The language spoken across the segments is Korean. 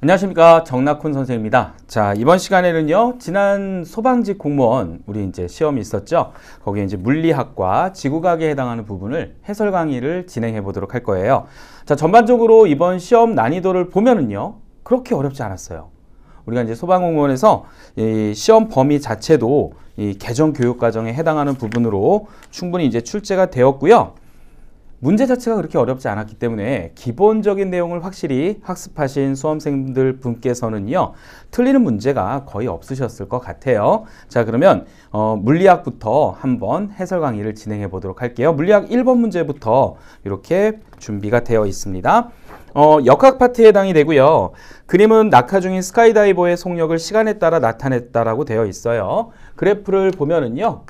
안녕하십니까, 정낙훈 선생입니다. 자, 이번 시간에는요, 지난 소방직 공무원 우리 이제 시험이 있었죠. 거기에 이제 물리학과 지구과학에 해당하는 부분을 해설 강의를 진행해 보도록 할 거예요. 자, 전반적으로 이번 시험 난이도를 보면은요, 그렇게 어렵지 않았어요. 우리가 이제 소방공무원에서 이 시험 범위 자체도 이 개정 교육 과정에 해당하는 부분으로 충분히 이제 출제가 되었고요. 문제 자체가 그렇게 어렵지 않았기 때문에 기본적인 내용을 확실히 학습하신 수험생들 분께서는요, 틀리는 문제가 거의 없으셨을 것 같아요. 자, 그러면 물리학부터 한번 해설 강의를 진행해 보도록 할게요. 물리학 1번 문제부터 이렇게 준비가 되어 있습니다. 역학 파트에 해당이 되고요. 그림은 낙하 중인 스카이다이버의 속력을 시간에 따라 나타냈다라고 되어 있어요. 그래프를 보면은요,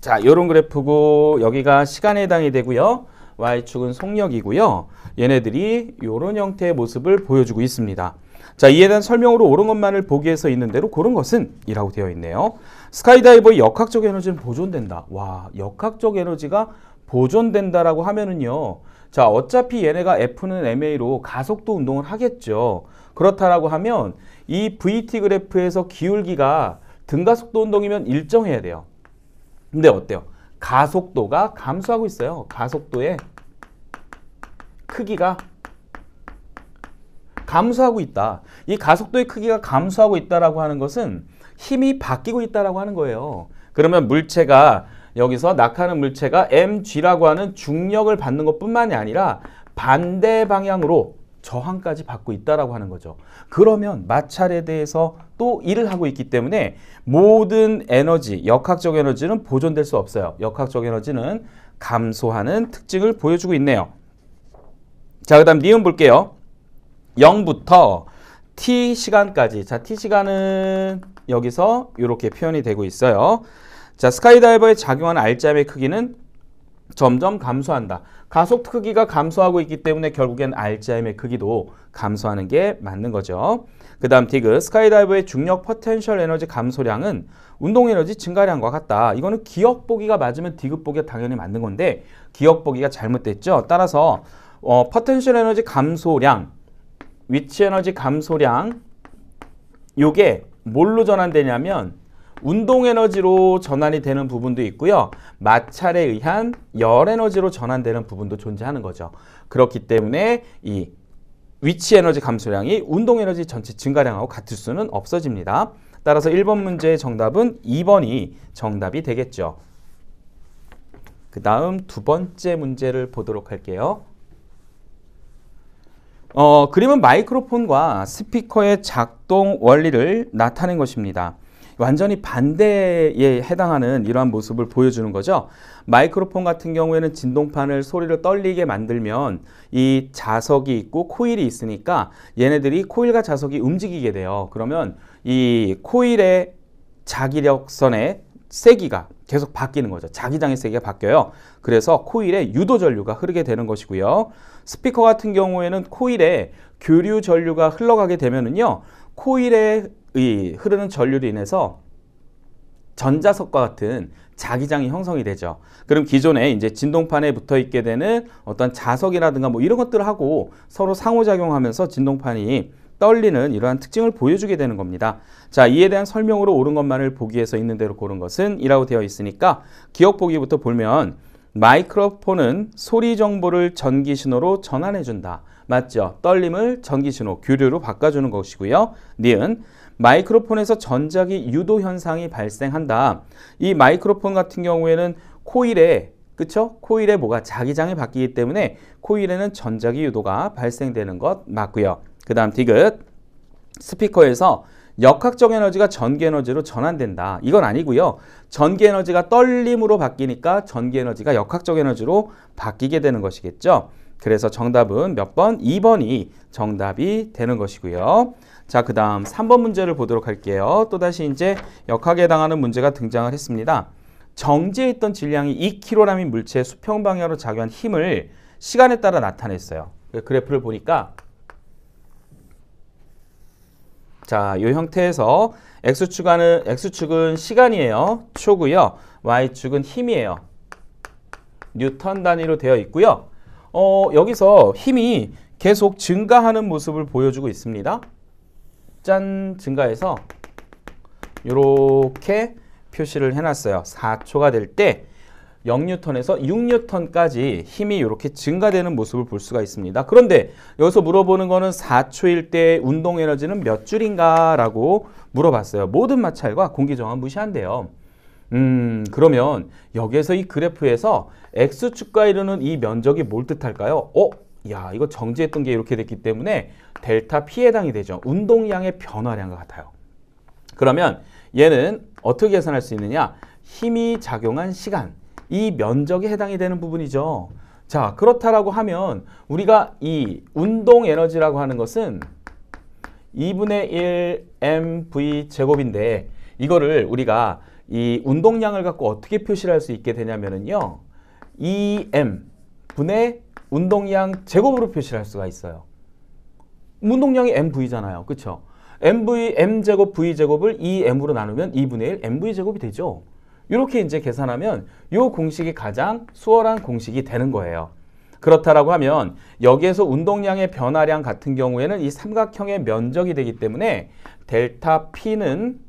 자, 요런 그래프고 여기가 시간에 해당이 되고요. Y축은 속력이고요. 얘네들이 요런 형태의 모습을 보여주고 있습니다. 자, 이에 대한 설명으로 옳은 것만을 보기 위해서 있는 대로 고른 것은 이라고 되어 있네요. 스카이다이버의 역학적 에너지는 보존된다. 와, 역학적 에너지가 보존된다라고 하면은요. 자, 어차피 얘네가 F는 ma로 가속도 운동을 하겠죠. 그렇다라고 하면 이 VT 그래프에서 기울기가 등가속도 운동이면 일정해야 돼요. 근데 어때요? 가속도가 감소하고 있어요. 가속도의 크기가 감소하고 있다. 이 가속도의 크기가 감소하고 있다라고 하는 것은 힘이 바뀌고 있다라고 하는 거예요. 그러면 물체가 여기서 낙하하는 물체가 mg라고 하는 중력을 받는 것뿐만이 아니라 반대 방향으로 저항까지 받고 있다라고 하는 거죠. 그러면 마찰에 대해서 또 일을 하고 있기 때문에 모든 에너지, 역학적 에너지는 보존될 수 없어요. 역학적 에너지는 감소하는 특징을 보여주고 있네요. 자, 그 다음 니은 볼게요. 0부터 t 시간까지. 자, t 시간은 여기서 이렇게 표현이 되고 있어요. 자, 스카이다이버에 작용하는 알짜의 크기는 점점 감소한다. 가속 크기가 감소하고 있기 때문에 결국엔 RGM의 크기도 감소하는 게 맞는 거죠. 그 다음 디귿, 스카이다이버의 중력 포텐셜 에너지 감소량은 운동 에너지 증가량과 같다. 이거는 기억 보기가 맞으면 디귿 보기가 당연히 맞는 건데 기억 보기가 잘못됐죠. 따라서 포텐셜 에너지 감소량, 위치 에너지 감소량, 요게 뭘로 전환되냐면 운동 에너지로 전환이 되는 부분도 있고요. 마찰에 의한 열 에너지로 전환되는 부분도 존재하는 거죠. 그렇기 때문에 이 위치 에너지 감소량이 운동 에너지 전체 증가량하고 같을 수는 없어집니다. 따라서 1번 문제의 정답은 2번이 정답이 되겠죠. 그 다음 두 번째 문제를 보도록 할게요. 그림은 마이크로폰과 스피커의 작동 원리를 나타낸 것입니다. 완전히 반대에 해당하는 이러한 모습을 보여주는 거죠. 마이크로폰 같은 경우에는 진동판을 소리를 떨리게 만들면 이 자석이 있고 코일이 있으니까 얘네들이 코일과 자석이 움직이게 돼요. 그러면 이 코일의 자기력선의 세기가 계속 바뀌는 거죠. 자기장의 세기가 바뀌어요. 그래서 코일에 유도 전류가 흐르게 되는 것이고요. 스피커 같은 경우에는 코일에 교류 전류가 흘러가게 되면은요, 코일에 흐르는 전류로 인해서 전자석과 같은 자기장이 형성이 되죠. 그럼 기존에 이제 진동판에 붙어 있게 되는 어떤 자석이라든가 뭐 이런 것들을 하고 서로 상호작용하면서 진동판이 떨리는 이러한 특징을 보여주게 되는 겁니다. 자, 이에 대한 설명으로 옳은 것만을 보기 위해서 있는 대로 고른 것은 이라고 되어 있으니까 기억 보기부터 보면 마이크로폰은 소리 정보를 전기 신호로 전환해 준다. 맞죠? 떨림을 전기 신호, 교류로 바꿔주는 것이고요. 니은, 마이크로폰에서 전자기 유도 현상이 발생한다. 이 마이크로폰 같은 경우에는 코일에, 그쵸? 코일에 뭐가 자기장이 바뀌기 때문에 코일에는 전자기 유도가 발생되는 것 맞고요. 그 다음 디귿, 스피커에서 역학적 에너지가 전기 에너지로 전환된다. 이건 아니고요. 전기 에너지가 떨림으로 바뀌니까 전기 에너지가 역학적 에너지로 바뀌게 되는 것이겠죠. 그래서 정답은 몇 번? 2번이 정답이 되는 것이고요. 자, 그 다음 3번 문제를 보도록 할게요. 또다시 이제 역학에 해당하는 문제가 등장을 했습니다. 정지해 있던 질량이 2kg인 물체의 수평 방향으로 작용한 힘을 시간에 따라 나타냈어요. 그래프를 보니까 자, 이 형태에서 X축은 시간이에요. 초고요. Y축은 힘이에요. 뉴턴 단위로 되어 있고요. 여기서 힘이 계속 증가하는 모습을 보여주고 있습니다. 짠, 증가해서 이렇게 표시를 해놨어요. 4초가 될 때 0뉴턴에서 6뉴턴까지 힘이 이렇게 증가되는 모습을 볼 수가 있습니다. 그런데 여기서 물어보는 거는 4초일 때 운동 에너지는 몇 줄인가 라고 물어봤어요. 모든 마찰과 공기저항 무시한대요. 그러면 여기에서 이 그래프에서 X축과 이루는 이 면적이 뭘 뜻할까요? 야, 이거 정지했던 게 이렇게 됐기 때문에 델타 P에 해당이 되죠. 운동량의 변화량과 같아요. 그러면 얘는 어떻게 계산할 수 있느냐? 힘이 작용한 시간, 이 면적에 해당이 되는 부분이죠. 자, 그렇다라고 하면 우리가 이 운동 에너지라고 하는 것은 2분의 1 mv 제곱인데 이거를 우리가 이 운동량을 갖고 어떻게 표시를 할 수 있게 되냐면은요. 2m 분의 운동량 제곱으로 표시를 할 수가 있어요. 운동량이 mv잖아요. 그렇죠? m제곱 v제곱을 2m으로 나누면 2분의 1 mv제곱이 되죠. 이렇게 이제 계산하면 이 공식이 가장 수월한 공식이 되는 거예요. 그렇다라고 하면 여기에서 운동량의 변화량 같은 경우에는 이 삼각형의 면적이 되기 때문에 델타 P는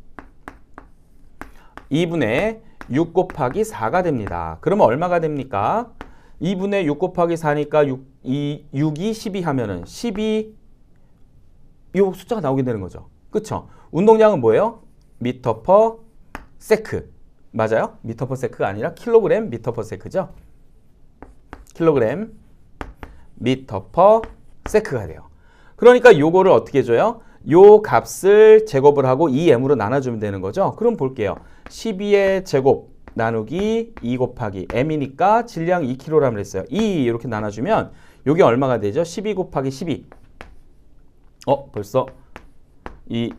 2분의 6 곱하기 4가 됩니다. 그러면 얼마가 됩니까? 2분의 6 곱하기 4니까 6이 12 하면은 12, 이 숫자가 나오게 되는 거죠. 그쵸? 운동량은 뭐예요? 미터 퍼 세크. 맞아요? 미터 퍼 세크가 아니라 킬로그램 미터 퍼 세크죠? 킬로그램 미터 퍼 세크가 돼요. 그러니까 요거를 어떻게 줘요? 요 값을 제곱을 하고 2m으로 나눠주면 되는 거죠. 그럼 볼게요. 12의 제곱 나누기 2 곱하기 m이니까 질량 2kg을 했어요. 2 이렇게 나눠주면 요게 얼마가 되죠? 12 곱하기 12. 벌써 이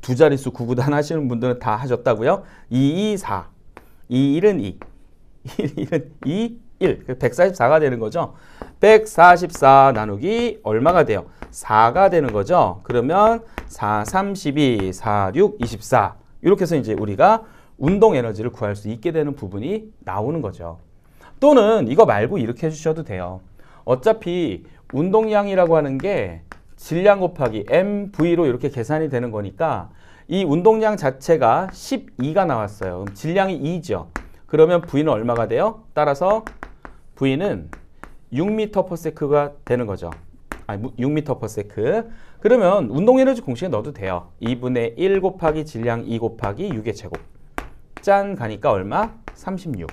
두 자릿수 구구단 하시는 분들은 다 하셨다고요? 2, 2, 4. 2, 1은 2. 1은 2, 1. 144가 되는 거죠. 144 나누기 얼마가 돼요? 4가 되는 거죠. 그러면 4, 32, 4, 6, 24. 이렇게 해서 이제 우리가 운동 에너지를 구할 수 있게 되는 부분이 나오는 거죠. 또는 이거 말고 이렇게 해주셔도 돼요. 어차피 운동량이라고 하는 게 질량 곱하기 mv로 이렇게 계산이 되는 거니까 이 운동량 자체가 12가 나왔어요. 그럼 질량이 2죠. 그러면 V는 얼마가 돼요? 따라서 V는 6m/s가 되는 거죠. 6m/s. 그러면 운동 에너지 공식에 넣어도 돼요. 2분의 1 곱하기 질량 2 곱하기 6의 제곱. 짠 가니까 얼마? 36.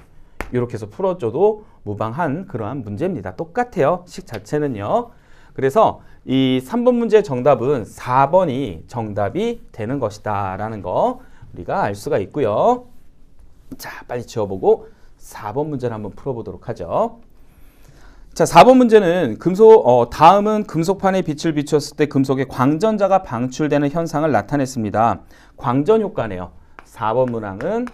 이렇게 해서 풀어줘도 무방한 그러한 문제입니다. 똑같아요. 식 자체는요. 그래서 이 3번 문제의 정답은 4번이 정답이 되는 것이다 라는 거 우리가 알 수가 있고요. 자, 빨리 지워보고 4번 문제를 한번 풀어보도록 하죠. 자, 4번 문제는 다음은 금속판에 빛을 비췄을 때 금속의 광전자가 방출되는 현상을 나타냈습니다. 광전 효과네요. 4번 문항은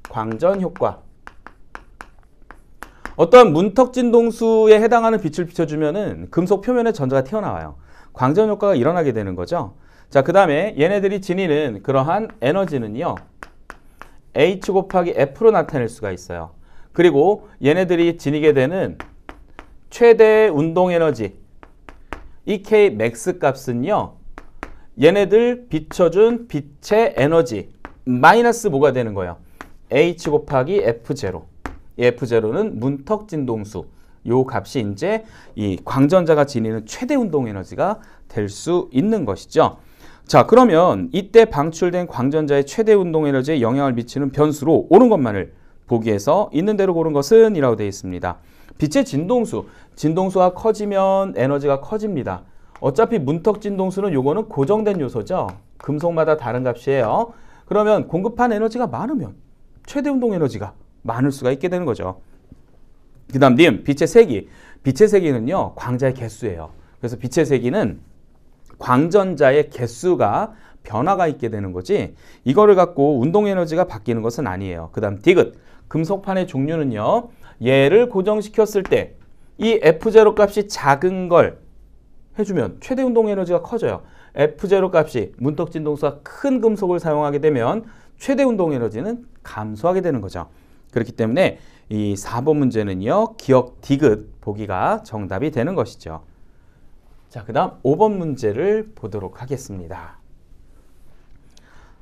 광전 효과. 어떠한 문턱 진동수에 해당하는 빛을 비춰주면은 금속 표면에 전자가 튀어나와요. 광전 효과가 일어나게 되는 거죠. 자, 그 다음에 얘네들이 지니는 그러한 에너지는요. H 곱하기 F로 나타낼 수가 있어요. 그리고 얘네들이 지니게 되는 최대 운동 에너지 EK 맥스 값은요. 얘네들 비춰준 빛의 에너지 마이너스 뭐가 되는 거예요? H 곱하기 F0. F0는 문턱 진동수. 요 값이 이제 이 광전자가 지니는 최대 운동 에너지가 될 수 있는 것이죠. 자, 그러면 이때 방출된 광전자의 최대 운동 에너지에 영향을 미치는 변수로 옳은 것만을 보기 위해서 있는 대로 고른 것은 이라고 되어 있습니다. 빛의 진동수. 진동수가 커지면 에너지가 커집니다. 어차피 문턱 진동수는 요거는 고정된 요소죠. 금속마다 다른 값이에요. 그러면 공급한 에너지가 많으면 최대 운동 에너지가 많을 수가 있게 되는 거죠. 그 다음 니은 빛의 세기. 빛의 세기는요. 광자의 개수예요. 그래서 빛의 세기는 광전자의 개수가 변화가 있게 되는 거지 이거를 갖고 운동 에너지가 바뀌는 것은 아니에요. 그 다음 디귿. 금속판의 종류는요. 얘를 고정시켰을 때 이 F0 값이 작은 걸 해주면 최대 운동 에너지가 커져요. F0 값이 문턱 진동수가 큰 금속을 사용하게 되면 최대 운동 에너지는 감소하게 되는 거죠. 그렇기 때문에 이 4번 문제는요. 기억 디귿 보기가 정답이 되는 것이죠. 자, 그 다음 5번 문제를 보도록 하겠습니다.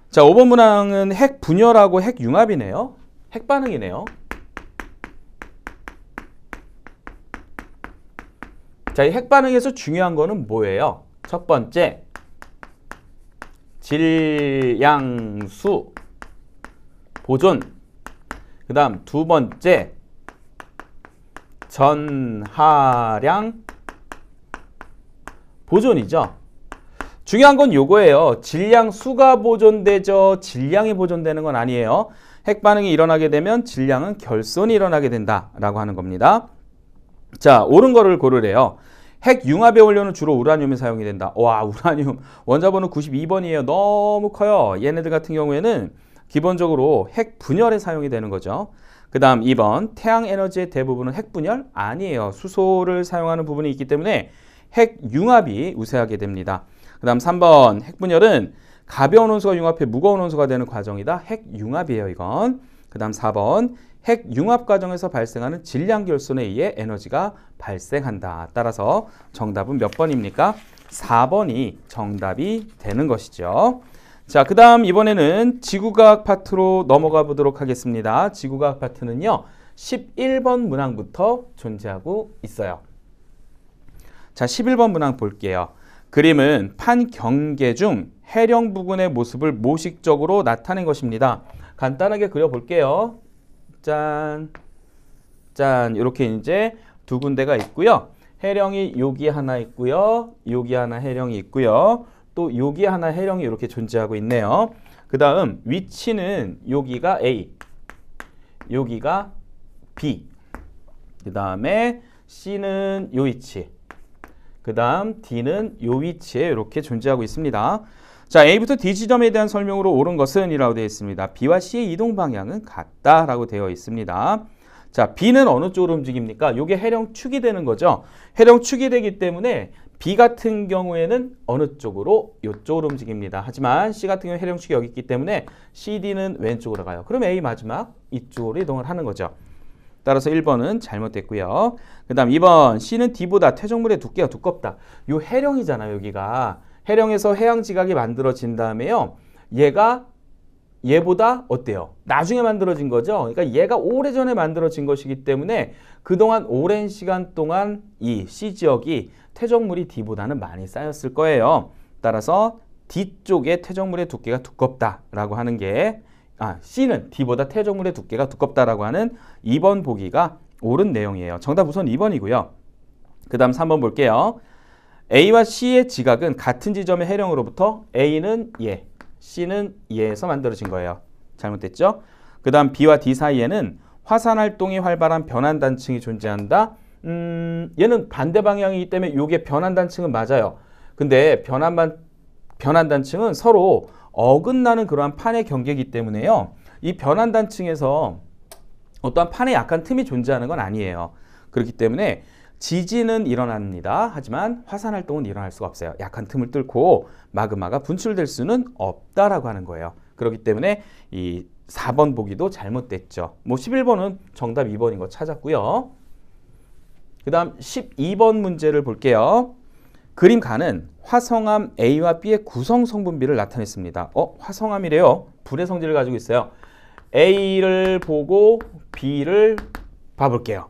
자, 5번 문항은 핵 분열하고 핵 융합이네요. 핵 반응이네요. 자, 이 핵 반응에서 중요한 거는 뭐예요? 첫 번째, 질량수 보존. 그 다음 두 번째, 전하량 보존이죠. 중요한 건 요거예요. 질량수가 보존되죠. 질량이 보존되는 건 아니에요. 핵 반응이 일어나게 되면 질량은 결손이 일어나게 된다라고 하는 겁니다. 자, 옳은 거를 고르래요. 핵 융합의 원료는 주로 우라늄이 사용이 된다. 와, 우라늄 원자번호 92번이에요. 너무 커요. 얘네들 같은 경우에는 기본적으로 핵 분열에 사용이 되는 거죠. 그 다음 2번, 태양 에너지의 대부분은 핵 분열? 아니에요. 수소를 사용하는 부분이 있기 때문에 핵 융합이 우세하게 됩니다. 그 다음 3번, 핵 분열은 가벼운 원소가 융합해 무거운 원소가 되는 과정이다. 핵 융합이에요, 이건. 그 다음 4번, 핵 융합 과정에서 발생하는 질량 결손에 의해 에너지가 발생한다. 따라서 정답은 몇 번입니까? 4번이 정답이 되는 것이죠. 자, 그 다음 이번에는 지구과학 파트로 넘어가 보도록 하겠습니다. 지구과학 파트는요, 11번 문항부터 존재하고 있어요. 자, 11번 문항 볼게요. 그림은 판경계 중 해령 부근의 모습을 모식적으로 나타낸 것입니다. 간단하게 그려볼게요. 짠, 짠. 이렇게 이제 두 군데가 있고요. 해령이 여기 하나 있고요. 여기 하나 해령이 있고요. 또 여기 하나 해령이 이렇게 존재하고 있네요. 그 다음 위치는 여기가 A, 여기가 B, 그 다음에 C는 요 위치, 그 다음 D는 요 위치에 이렇게 존재하고 있습니다. 자, A부터 D 지점에 대한 설명으로 옳은 것은 이라고 되어 있습니다. B와 C의 이동 방향은 같다라고 되어 있습니다. 자, B는 어느 쪽으로 움직입니까? 이게 해령축이 되는 거죠. 해령축이 되기 때문에 B 같은 경우에는 어느 쪽으로? 이쪽으로 움직입니다. 하지만 C 같은 경우 해령축이 여기 있기 때문에 CD는 왼쪽으로 가요. 그럼 A 마지막 이쪽으로 이동을 하는 거죠. 따라서 1번은 잘못됐고요. 그 다음 2번, C는 D보다 퇴적물의 두께가 두껍다. 요 해령이잖아요, 여기가. 해령에서 해양지각이 만들어진 다음에요. 얘보다 어때요? 나중에 만들어진 거죠. 그러니까 얘가 오래전에 만들어진 것이기 때문에 그동안 오랜 시간 동안 이 C지역이 퇴적물이 D보다는 많이 쌓였을 거예요. 따라서 D쪽에 퇴적물의 두께가 두껍다라고 하는 게 C는 D보다 퇴적물의 두께가 두껍다라고 하는 2번 보기가 옳은 내용이에요. 정답 우선 2번이고요. 그 다음 3번 볼게요. A와 C의 지각은 같은 지점의 해령으로부터 A는 얘, C는 얘에서 만들어진 거예요. 잘못됐죠? 그 다음 B와 D 사이에는 화산 활동이 활발한 변환단층이 존재한다. 얘는 반대 방향이기 때문에 이게 변환단층은 맞아요. 근데 변환단층은 서로 어긋나는 그러한 판의 경계이기 때문에요. 이 변환단층에서 어떠한 판에 약한 틈이 존재하는 건 아니에요. 그렇기 때문에 지진은 일어납니다. 하지만 화산 활동은 일어날 수가 없어요. 약한 틈을 뚫고 마그마가 분출될 수는 없다라고 하는 거예요. 그렇기 때문에 이 4번 보기도 잘못됐죠. 뭐 11번은 정답 2번인 거 찾았고요. 그 다음 12번 문제를 볼게요. 그림 가는 화성암 A와 B의 구성 성분비를 나타냈습니다. 화성암이래요. 불의 성질을 가지고 있어요. A를 보고 B를 봐볼게요.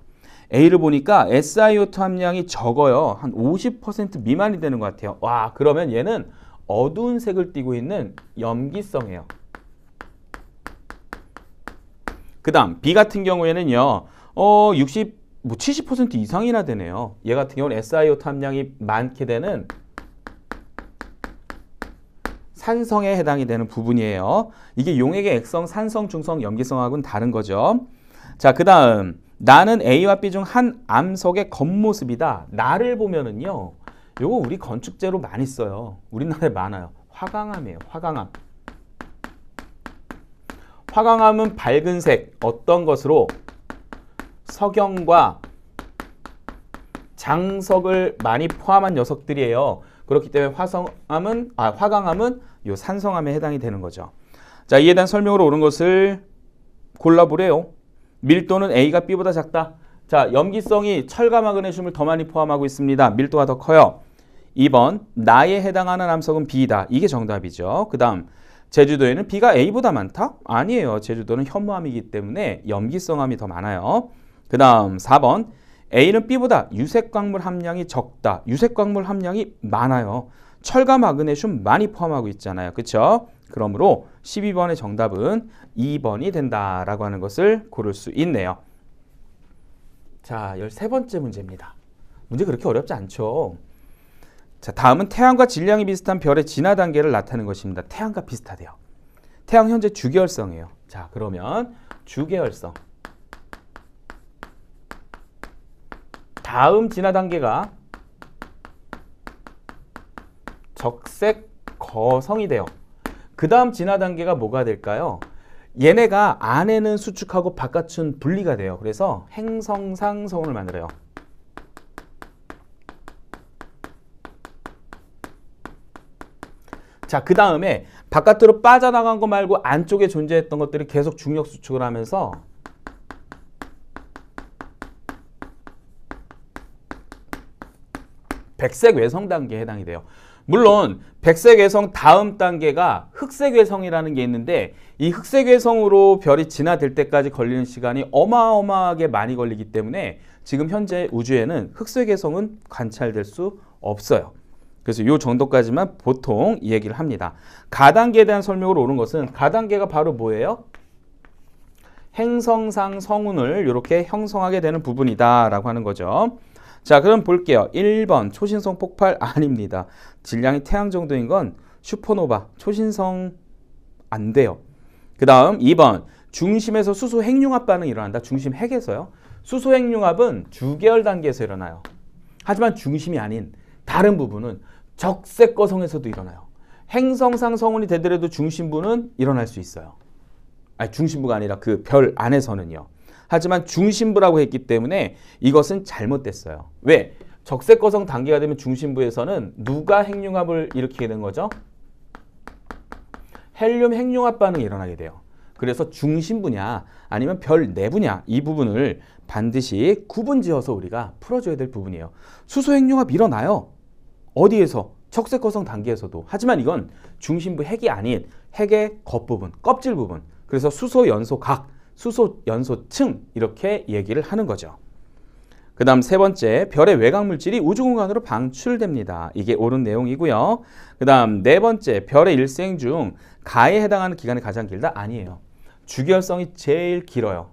A를 보니까 SiO2 함량이 적어요. 한 50% 미만이 되는 것 같아요. 와, 그러면 얘는 어두운 색을 띠고 있는 염기성이에요. 그 다음 B 같은 경우에는요. 70% 이상이나 되네요. 얘 같은 경우는 SiO2 함량이 많게 되는 산성에 해당이 되는 부분이에요. 이게 용액의 액성, 산성, 중성, 염기성하고는 다른 거죠. 자, 그 다음 나는 A와 B 중 한 암석의 겉모습이다. 나를 보면은요. 요거 우리 건축재로 많이 써요. 우리나라에 많아요. 화강암이에요. 화강암. 화강암은 밝은 색 어떤 것으로? 석영과 장석을 많이 포함한 녀석들이에요. 그렇기 때문에 화강암은 요 산성암에 해당이 되는 거죠. 자, 이에 대한 설명으로 옳은 것을 골라보래요. 밀도는 A가 B보다 작다. 자, 염기성이 철과 마그네슘을 더 많이 포함하고 있습니다. 밀도가 더 커요. 2번, 나에 해당하는 암석은 B다. 이게 정답이죠. 그 다음, 제주도에는 B가 A보다 많다? 아니에요. 제주도는 현무암이기 때문에 염기성암이 더 많아요. 그 다음 4번, A는 B보다 유색광물 함량이 적다. 유색광물 함량이 많아요. 철과 마그네슘 많이 포함하고 있잖아요. 그렇죠? 그러므로 12번의 정답은 2번이 된다라고 하는 것을 고를 수 있네요. 자, 13번째 문제입니다. 문제 그렇게 어렵지 않죠? 자, 다음은 태양과 질량이 비슷한 별의 진화 단계를 나타내는 것입니다. 태양과 비슷하대요. 태양 현재 주계열성이에요. 자, 그러면 주계열성. 다음 진화 단계가 적색 거성이 돼요. 그 다음 진화 단계가 뭐가 될까요? 얘네가 안에는 수축하고 바깥은 분리가 돼요. 그래서 행성상 성운을 만들어요. 자, 그 다음에 바깥으로 빠져나간 거 말고 안쪽에 존재했던 것들이 계속 중력 수축을 하면서 백색 외성 단계에 해당이 돼요. 물론 백색 외성 다음 단계가 흑색 외성이라는 게 있는데 이 흑색 외성으로 별이 진화될 때까지 걸리는 시간이 어마어마하게 많이 걸리기 때문에 지금 현재 우주에는 흑색 외성은 관찰될 수 없어요. 그래서 이 정도까지만 보통 이 얘기를 합니다. 가단계에 대한 설명으로 오는 것은 가단계가 바로 뭐예요? 행성상 성운을 이렇게 형성하게 되는 부분이다 라고 하는 거죠. 자, 그럼 볼게요. 1번 초신성 폭발 아닙니다. 질량이 태양 정도인 건 슈퍼노바, 초신성 안 돼요. 그 다음 2번 중심에서 수소 핵융합 반응이 일어난다. 중심 핵에서요. 수소 핵융합은 주계열 단계에서 일어나요. 하지만 중심이 아닌 다른 부분은 적색 거성에서도 일어나요. 행성상 성운이 되더라도 중심부는 일어날 수 있어요. 아니, 중심부가 아니라 그 별 안에서는요. 하지만 중심부라고 했기 때문에 이것은 잘못됐어요. 왜? 적색 거성 단계가 되면 중심부에서는 누가 핵융합을 일으키게 된 거죠? 헬륨 핵융합 반응이 일어나게 돼요. 그래서 중심부냐 아니면 별 내부냐 이 부분을 반드시 구분지어서 우리가 풀어줘야 될 부분이에요. 수소 핵융합 일어나요. 어디에서? 적색 거성 단계에서도. 하지만 이건 중심부 핵이 아닌 핵의 겉부분, 껍질 부분. 그래서 수소 연소 각, 수소 연소층 이렇게 얘기를 하는 거죠. 그 다음 세 번째, 별의 외곽 물질이 우주 공간으로 방출됩니다. 이게 옳은 내용이고요. 그 다음 네 번째, 별의 일생 중 가에 해당하는 기간이 가장 길다? 아니에요. 주계열성이 제일 길어요.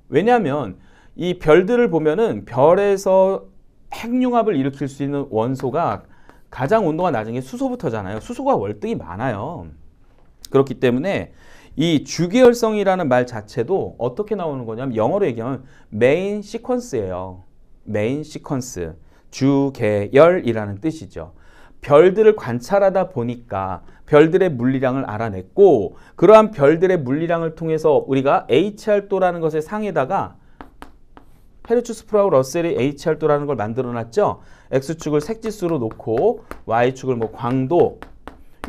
왜냐하면 이 별들을 보면은 별에서 핵융합을 일으킬 수 있는 원소가 가장 온도가 낮은 게 수소부터잖아요. 수소가 월등히 많아요. 그렇기 때문에 이 주계열성이라는 말 자체도 어떻게 나오는 거냐면 영어로 얘기하면 메인 시퀀스예요. 메인 시퀀스. 주계열이라는 뜻이죠. 별들을 관찰하다 보니까 별들의 물리량을 알아냈고 그러한 별들의 물리량을 통해서 우리가 HR도라는 것의 상에다가 헤르츠 스프라우 러셀이 HR도라는 걸 만들어놨죠. X축을 색지수로 놓고 Y축을 뭐 광도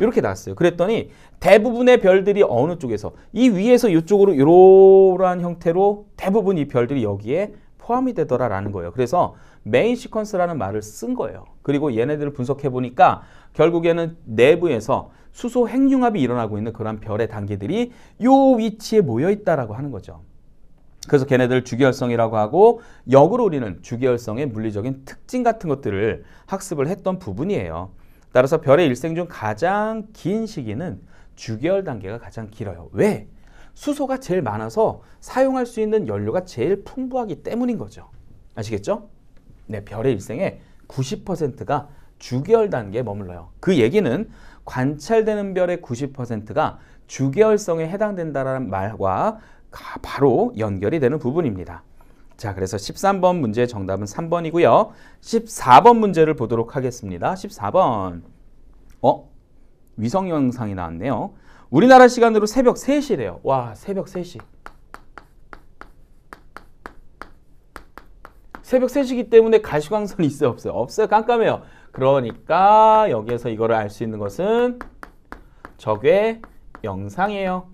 이렇게 놨어요. 그랬더니 대부분의 별들이 어느 쪽에서 이 위에서 이쪽으로 이러한 형태로 대부분 이 별들이 여기에 포함이 되더라라는 거예요. 그래서 메인 시퀀스라는 말을 쓴 거예요. 그리고 얘네들을 분석해 보니까 결국에는 내부에서 수소 핵융합이 일어나고 있는 그런 별의 단계들이 요 위치에 모여 있다라고 하는 거죠. 그래서 걔네들 주계열성이라고 하고 역으로 우리는 주계열성의 물리적인 특징 같은 것들을 학습을 했던 부분이에요. 따라서 별의 일생 중 가장 긴 시기는 주계열 단계가 가장 길어요. 왜? 수소가 제일 많아서 사용할 수 있는 연료가 제일 풍부하기 때문인 거죠. 아시겠죠? 네, 별의 일생의 90%가 주계열 단계에 머물러요. 그 얘기는 관찰되는 별의 90%가 주계열성에 해당된다는 말과 바로 연결이 되는 부분입니다. 자, 그래서 13번 문제의 정답은 3번이고요. 14번 문제를 보도록 하겠습니다. 14번. 위성 영상이 나왔네요. 우리나라 시간으로 새벽 3시래요. 와, 새벽 3시. 새벽 3시기 때문에 가시광선이 있어요, 없어요? 없어요. 깜깜해요. 그러니까 여기에서 이거를 알 수 있는 것은 적외 영상이에요.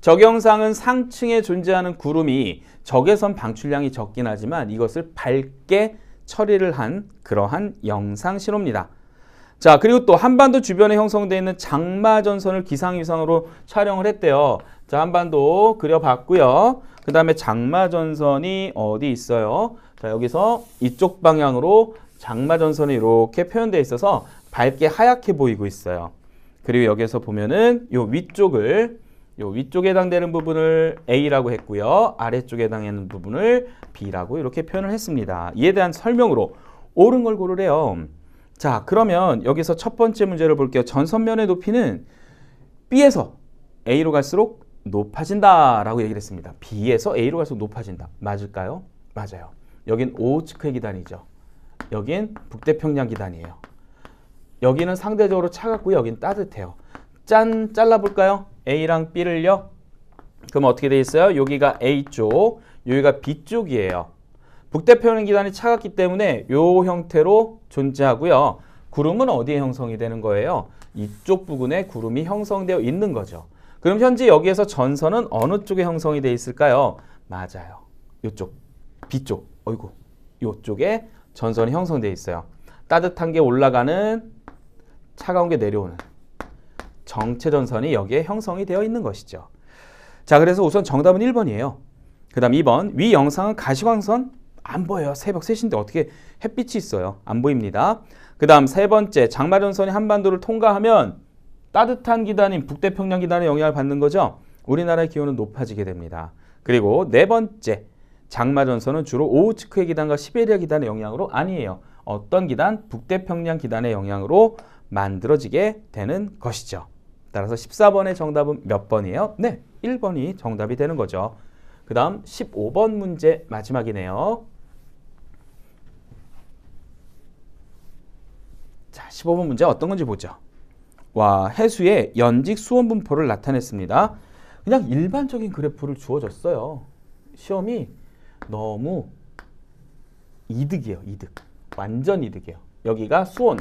적영상은 상층에 존재하는 구름이 적외선 방출량이 적긴 하지만 이것을 밝게 처리를 한 그러한 영상 신호입니다. 자, 그리고 또 한반도 주변에 형성되어 있는 장마전선을 기상위성으로 촬영을 했대요. 자, 한반도 그려봤고요. 그 다음에 장마전선이 어디 있어요? 자, 여기서 이쪽 방향으로 장마전선이 이렇게 표현되어 있어서 밝게 하얗게 보이고 있어요. 그리고 여기서 보면은 요 위쪽에 해당되는 부분을 A라고 했고요. 아래쪽에 해당하는 부분을 B라고 이렇게 표현을 했습니다. 이에 대한 설명으로 옳은 걸 고르래요. 자, 그러면 여기서 첫 번째 문제를 볼게요. 전선면의 높이는 B에서 A로 갈수록 높아진다 라고 얘기를 했습니다. B에서 A로 갈수록 높아진다. 맞을까요? 맞아요. 여긴 오호츠크의 기단이죠. 여긴 북태평양 기단이에요. 여기는 상대적으로 차갑고요. 여긴 따뜻해요. 짠! 잘라볼까요? A랑 B를요. 그럼 어떻게 돼 있어요? 여기가 A쪽, 여기가 B쪽이에요. 북태평양 기단이 차갑기 때문에 이 형태로 존재하고요. 구름은 어디에 형성이 되는 거예요? 이쪽 부분에 구름이 형성되어 있는 거죠. 그럼 현재 여기에서 전선은 어느 쪽에 형성이 되어 있을까요? 맞아요. 이쪽, B쪽, 어이구, 이쪽에 전선이 형성되어 있어요. 따뜻한 게 올라가는, 차가운 게 내려오는 정체전선이 여기에 형성이 되어 있는 것이죠. 자, 그래서 우선 정답은 1번이에요. 그 다음 2번, 위 영상은 가시광선 안 보여요. 새벽 3시인데 어떻게 햇빛이 있어요. 안 보입니다. 그 다음 세 번째, 장마전선이 한반도를 통과하면 따뜻한 기단인 북태평양 기단의 영향을 받는 거죠. 우리나라의 기온은 높아지게 됩니다. 그리고 네 번째, 장마전선은 주로 오호츠크의 기단과 시베리아 기단의 영향으로 아니에요. 어떤 기단? 북태평양 기단의 영향으로 만들어지게 되는 것이죠. 따라서 14번의 정답은 몇 번이에요? 네, 1번이 정답이 되는 거죠. 그 다음 15번 문제 마지막이네요. 자, 15번 문제 어떤 건지 보죠. 와, 해수의 연직 수온 분포를 나타냈습니다. 그냥 일반적인 그래프를 주어졌어요. 시험이 너무 이득이에요. 이득. 완전 이득이에요. 여기가 수온,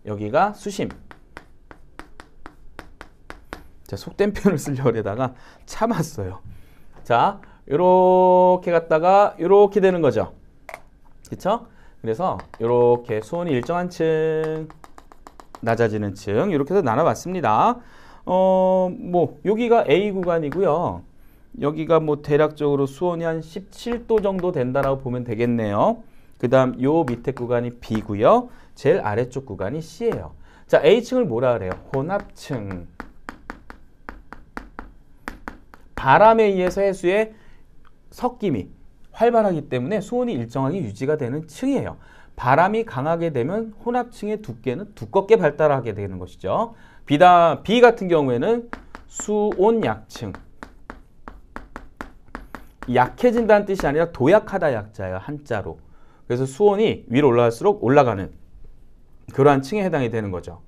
여기가 수심. 자, 속된 표현을 쓰려고 하다가 참았어요. 자, 이렇게 갔다가 이렇게 되는 거죠. 그렇죠? 그래서 이렇게 수온이 일정한 층, 낮아지는 층 이렇게 해서 나눠봤습니다. 여기가 A 구간이고요. 여기가 대략적으로 수온이 한 17도 정도 된다라고 보면 되겠네요. 그 다음 요 밑에 구간이 B고요. 제일 아래쪽 구간이 C예요. 자, A층을 뭐라 그래요? 혼합층. 바람에 의해서 해수의 섞임이 활발하기 때문에 수온이 일정하게 유지가 되는 층이에요. 바람이 강하게 되면 혼합층의 두께는 두껍게 발달하게 되는 것이죠. B 같은 경우에는 수온 약층. 약해진다는 뜻이 아니라 도약하다 약자예요. 한자로. 그래서 수온이 위로 올라갈수록 올라가는 그러한 층에 해당이 되는 거죠.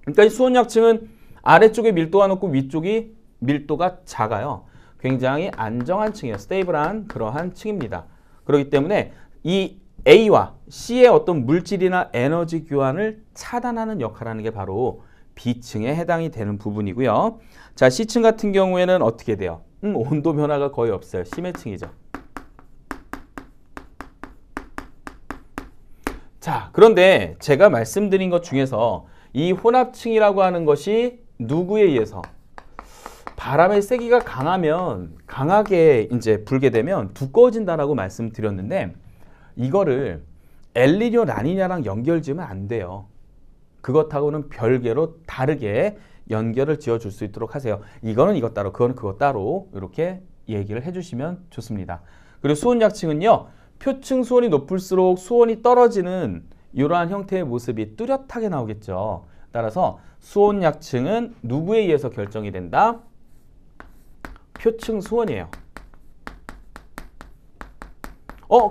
그러니까 이 수온 약층은 아래쪽에 밀도가 높고 위쪽이 밀도가 작아요. 굉장히 안정한 층이에요. 스테이블한 그러한 층입니다. 그렇기 때문에 이 A와 C의 어떤 물질이나 에너지 교환을 차단하는 역할을 하는 게 바로 B층에 해당이 되는 부분이고요. 자, C층 같은 경우에는 어떻게 돼요? 온도 변화가 거의 없어요. 심해층이죠. 자, 그런데 제가 말씀드린 것 중에서 이 혼합층이라고 하는 것이 누구에 의해서 바람의 세기가 강하면 강하게 이제 불게 되면 두꺼워진다라고 말씀드렸는데 이거를 엘니뇨 라니냐랑 연결 지으면 안 돼요. 그것하고는 별개로 다르게 연결을 지어줄 수 있도록 하세요. 이거는 이것 따로, 그거는 그것 따로 이렇게 얘기를 해주시면 좋습니다. 그리고 수온 약층은요. 표층 수온이 높을수록 수온이 떨어지는 이러한 형태의 모습이 뚜렷하게 나오겠죠. 따라서 수온 약층은 누구에 의해서 결정이 된다? 표층 수온이에요.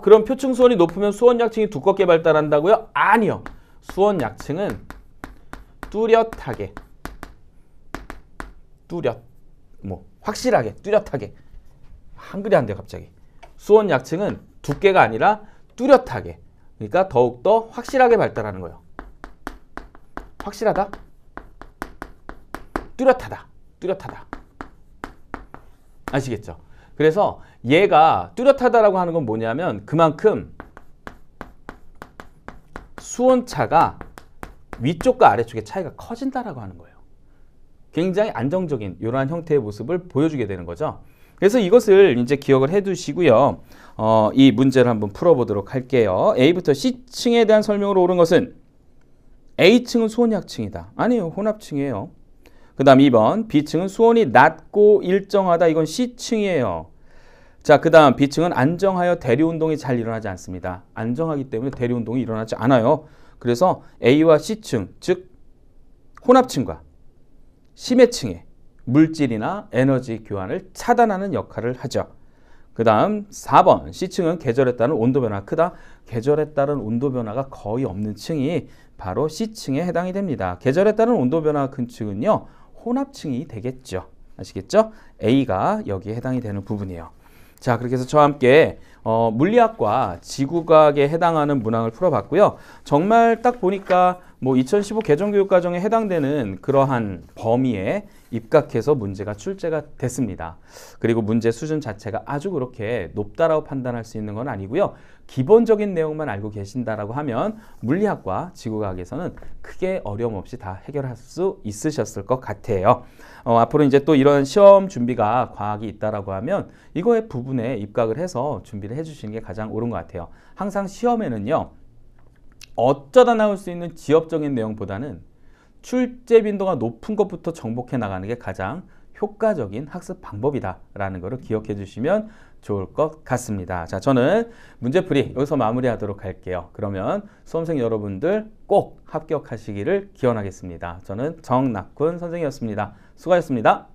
그럼 표층 수온이 높으면 수온 약층이 두껍게 발달한다고요? 아니요. 수온 약층은 뚜렷하게, 확실하게, 뚜렷하게. 한글이 안 돼요, 갑자기. 수온 약층은 두께가 아니라 뚜렷하게. 그러니까 더욱더 확실하게 발달하는 거예요. 확실하다? 뚜렷하다. 뚜렷하다. 아시겠죠? 그래서 얘가 뚜렷하다라고 하는 건 뭐냐면 그만큼 수온차가 위쪽과 아래쪽의 차이가 커진다라고 하는 거예요. 굉장히 안정적인 이러한 형태의 모습을 보여주게 되는 거죠. 그래서 이것을 이제 기억을 해 두시고요. 이 문제를 한번 풀어보도록 할게요. A부터 C층에 대한 설명으로 옳은 것은 A층은 수온이 약층이다. 아니에요. 혼합층이에요. 그 다음 2번 B층은 수온이 낮고 일정하다. 이건 C층이에요. 자, 그 다음 B층은 안정하여 대류운동이 잘 일어나지 않습니다. 안정하기 때문에 대류운동이 일어나지 않아요. 그래서 A와 C층, 즉 혼합층과 심해층의 물질이나 에너지 교환을 차단하는 역할을 하죠. 그 다음 4번 C층은 계절에 따른 온도 변화가 크다. 계절에 따른 온도 변화가 거의 없는 층이 바로 C층에 해당이 됩니다. 계절에 따른 온도 변화가 큰 층은요. 혼합층이 되겠죠. 아시겠죠? A가 여기에 해당이 되는 부분이에요. 자, 그렇게 해서 저와 함께 물리학과 지구과학에 해당하는 문항을 풀어봤고요. 정말 딱 보니까 뭐 2015 개정교육과정에 해당되는 그러한 범위에 입각해서 문제가 출제가 됐습니다. 그리고 문제 수준 자체가 아주 그렇게 높다라고 판단할 수 있는 건 아니고요. 기본적인 내용만 알고 계신다라고 하면 물리학과 지구과학에서는 크게 어려움 없이 다 해결할 수 있으셨을 것 같아요. 앞으로 이제 또 이런 시험 준비가 과학이 있다라고 하면 이거의 부분에 입각을 해서 준비를 해주시는 게 가장 옳은 것 같아요. 항상 시험에는요. 어쩌다 나올 수 있는 지엽적인 내용보다는 출제 빈도가 높은 것부터 정복해 나가는 게 가장 효과적인 학습 방법이다라는 것을 기억해 주시면 좋을 것 같습니다. 자, 저는 문제풀이 여기서 마무리하도록 할게요. 그러면 수험생 여러분들 꼭 합격하시기를 기원하겠습니다. 저는 정낙훈 선생님이었습니다. 수고하셨습니다.